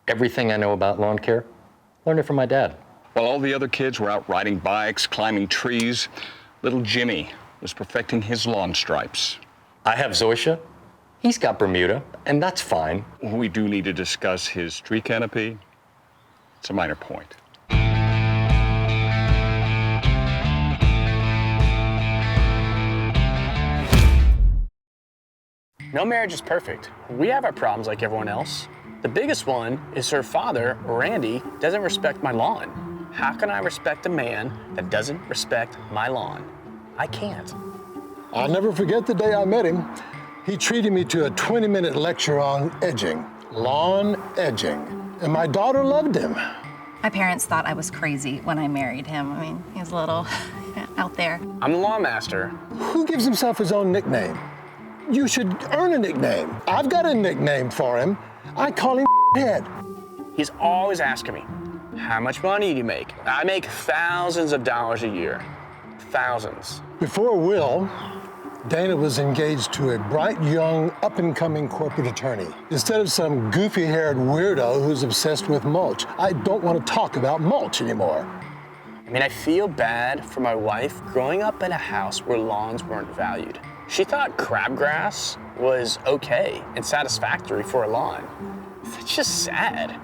Everything I know about lawn care, learned it from my dad. While all the other kids were out riding bikes, climbing trees, little Jimmy was perfecting his lawn stripes. I have Zoysia. He's got Bermuda, and that's fine. We do need to discuss his tree canopy. It's a minor point. No marriage is perfect. We have our problems like everyone else. The biggest one is her father, Randy, doesn't respect my lawn. How can I respect a man that doesn't respect my lawn? I can't. I'll never forget the day I met him. He treated me to a 20-minute lecture on edging, lawn edging, and my daughter loved him. My parents thought I was crazy when I married him. I mean, he was a little out there. I'm the lawn master. Who gives himself his own nickname? You should earn a nickname. I've got a nickname for him. I call him Head. He's always asking me, how much money do you make? I make thousands of dollars a year. Thousands. Before Will, Dana was engaged to a bright, young, up-and-coming corporate attorney. Instead of some goofy-haired weirdo who's obsessed with mulch, I don't want to talk about mulch anymore. I mean, I feel bad for my wife growing up in a house where lawns weren't valued. She thought crabgrass was okay and satisfactory for a lawn. It's just sad.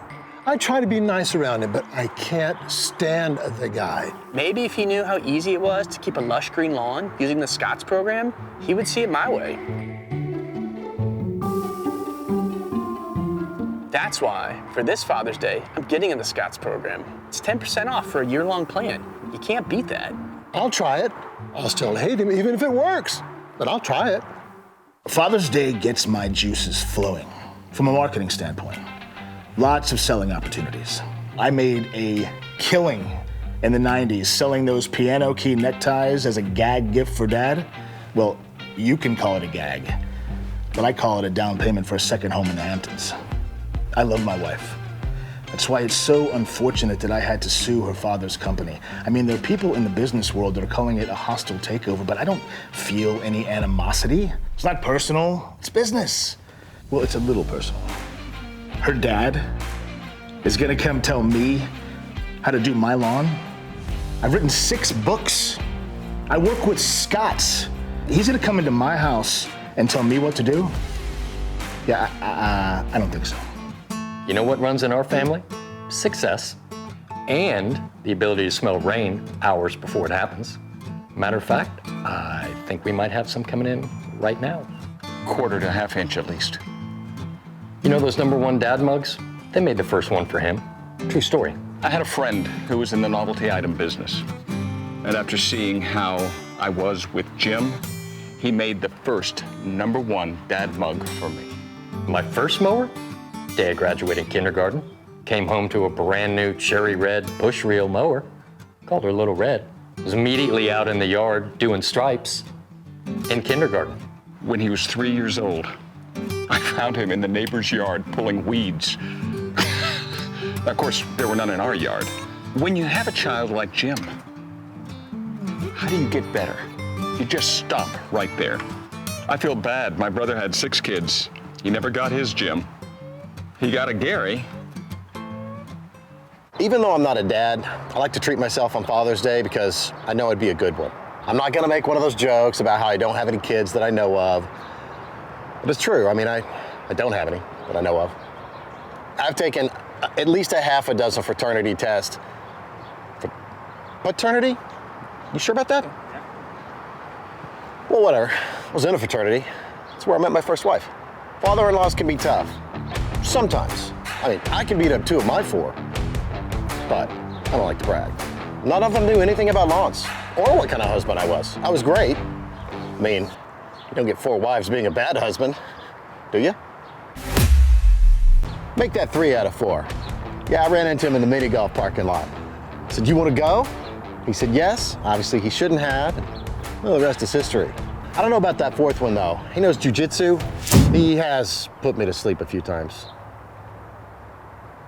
I try to be nice around him, but I can't stand the guy. Maybe if he knew how easy it was to keep a lush green lawn using the Scotts program, he would see it my way. That's why, for this Father's Day, I'm getting in the Scotts program. It's 10% off for a year-long plan. You can't beat that. I'll try it. I'll still hate him even if it works, but I'll try it. Father's Day gets my juices flowing from a marketing standpoint. Lots of selling opportunities. I made a killing in the 90s selling those piano key neckties as a gag gift for Dad. Well, you can call it a gag, but I call it a down payment for a second home in the Hamptons. I love my wife. That's why it's so unfortunate that I had to sue her father's company. I mean, there are people in the business world that are calling it a hostile takeover, but I don't feel any animosity. It's not personal, it's business. Well, it's a little personal. Her dad is gonna come tell me how to do my lawn. I've written 6 books. I work with Scotts. He's gonna come into my house and tell me what to do? Yeah, I don't think so. You know what runs in our family? Success. And the ability to smell rain hours before it happens. Matter of fact, I think we might have some coming in right now. Quarter to half inch at least. You know those #1 dad mugs? They made the first one for him. True story. I had a friend who was in the novelty item business. And after seeing how I was with Jim, he made the first #1 dad mug for me. My first mower? Day I graduated kindergarten. Came home to a brand new cherry red bush reel mower. Called her Little Red. Was immediately out in the yard doing stripes in kindergarten. When he was 3 years old, I found him in the neighbor's yard pulling weeds. Of course, there were none in our yard. When you have a child like Jim, how do you get better? You just stop right there. I feel bad. My brother had 6 kids. He never got his Jim. He got a Gary. Even though I'm not a dad, I like to treat myself on Father's Day because I know it'd be a good one. I'm not gonna make one of those jokes about how I don't have any kids that I know of. But it's true, I mean, I don't have any that I know of. I've taken at least a half a dozen fraternity tests. Paternity? You sure about that? Yeah. Well, whatever. I was in a fraternity. That's where I met my first wife. Father-in-laws can be tough. Sometimes. I mean, I can beat up 2 of my 4. But I don't like to brag. None of them knew anything about lawns or what kind of husband I was. I was great. I mean, you don't get 4 wives being a bad husband, do you? Make that 3 out of 4. Yeah, I ran into him in the mini golf parking lot. I said, "You want to go?" He said yes. Obviously, he shouldn't have. Well, the rest is history. I don't know about that 4th one, though. He knows jujitsu. He has put me to sleep a few times.